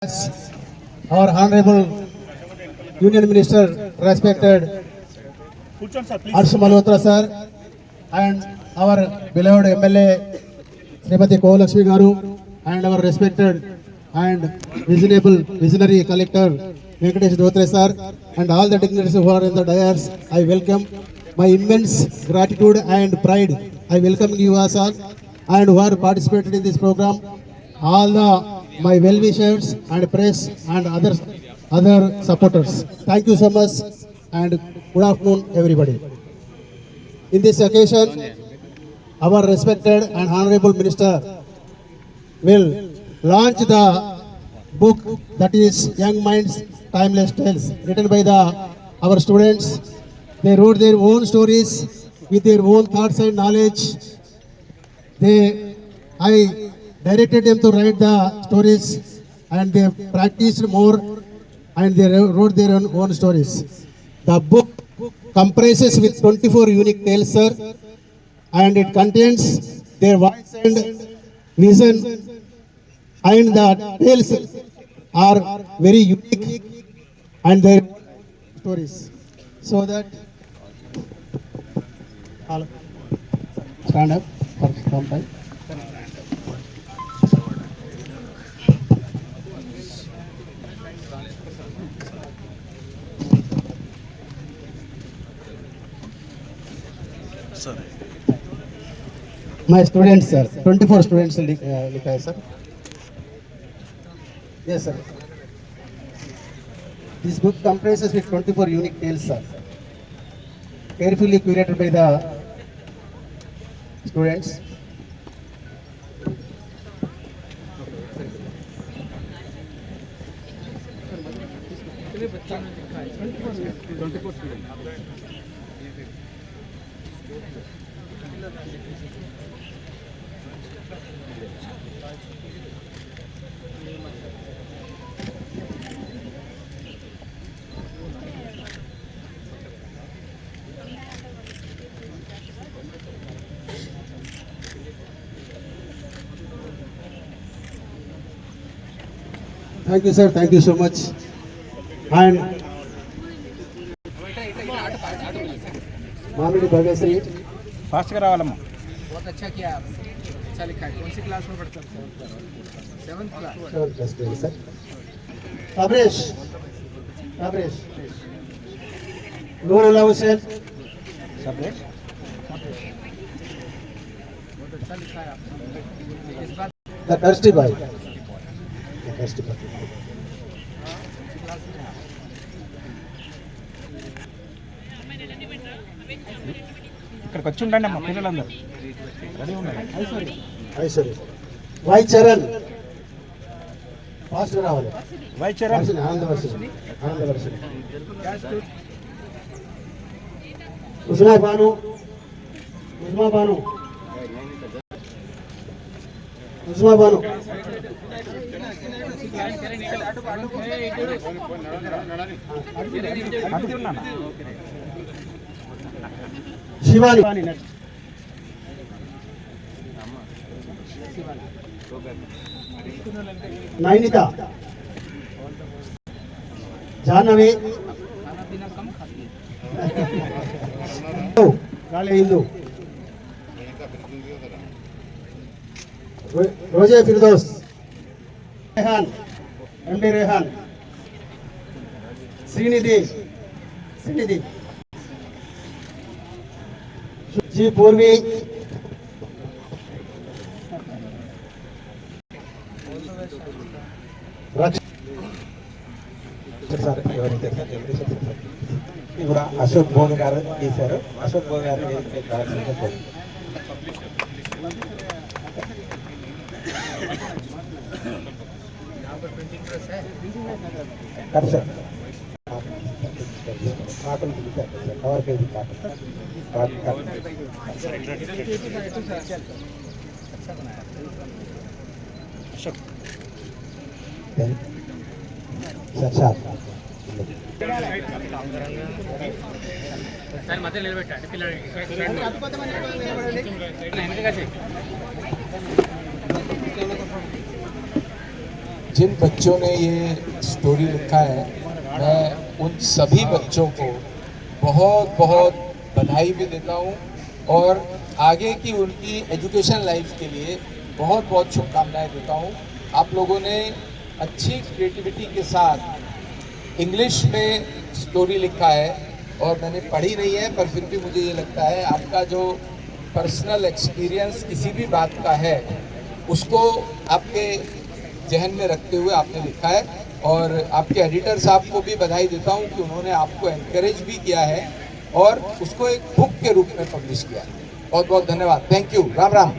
Our Honorable Union Minister, respected Harsh Malhotra sir, and our beloved MLA Srimati Kovalakshmi Garu, and our respected and visionary collector Venkatesh Dhotre sir, and all the dignitaries who are in the dais. I welcome my immense gratitude and pride. I welcome you all and who are participated in this program. All the my well-wishers and press and other supporters. Thank you so much and good afternoon everybody. In this occasion, our respected and honorable minister will launch the book that is Young Minds Timeless Tales, written by our students. They wrote their own stories with their own thoughts and knowledge. I directed them to write the stories and they practiced more and they wrote their own stories. The book comprises with 24 unique tales, sir, and it contains their voice and vision, and the tales are very unique and their stories. So that, stand up for some time. Sorry. My students, sir. 24 students, sir. Yes, sir. This book comprises with 24 unique tales, sir. Carefully curated by the students. Thank you, sir. Thank you so much. And Mamidi Bhagasri. Fast గా రావాలమ్మా. बहुत अच्छा किया आप, अच्छा लिखा है. कौन सी class में पढ़ते हैं? 7th class. 7th class, sir. Abresh. Nurullah Hussain. Subject बहुत अच्छा लिखा है आपने. इस बार The thirsty boy. ఇక్కడికి వచ్చి ఉండండి అమ్మా, పిల్లలందరూ రెడీ ఉన్నారు. Aishwarya. Why Charan? Fast రావాలి. వై చరణ్ ఆనందవర్షిణి. ఉస్మా బాను. అటు ఉన్నాను. శివాని. నైనిత. జాహ్నవి. खाना पीना कम खाती है. గాలి హిందూ. రోజే ఫిర్దౌస్. ఎండి రేహాన్. శ్రీనిధి. జీ పూర్వి. కూడా అశోక్ భోగ్ గారు చేశారు. అశోక్ భోగ్ గారు కాటన్ కవర్ పేజీ కాటన్ మధ్య నిలబెట్టండి పిల్లలకి. जिन बच्चों ने ये स्टोरी लिखा है, मैं उन सभी बच्चों को बहुत बहुत बधाई भी देता हूँ और आगे की उनकी एजुकेशन लाइफ के लिए बहुत बहुत शुभकामनाएं देता हूँ। आप लोगों ने अच्छी क्रिएटिविटी के साथ इंग्लिश में स्टोरी लिखा है और मैंने पढ़ी नहीं है, पर फिर भी मुझे ये लगता है आपका जो पर्सनल एक्सपीरियंस किसी भी बात का है उसको आपके जहन में रखते हुए आपने लिखा है। और आपके एडिटर साहब को भी बधाई देता हूँ कि उन्होंने आपको एनकरेज भी किया है और उसको एक बुक के रूप में पब्लिश किया है। बहुत बहुत धन्यवाद। Thank you. राम राम।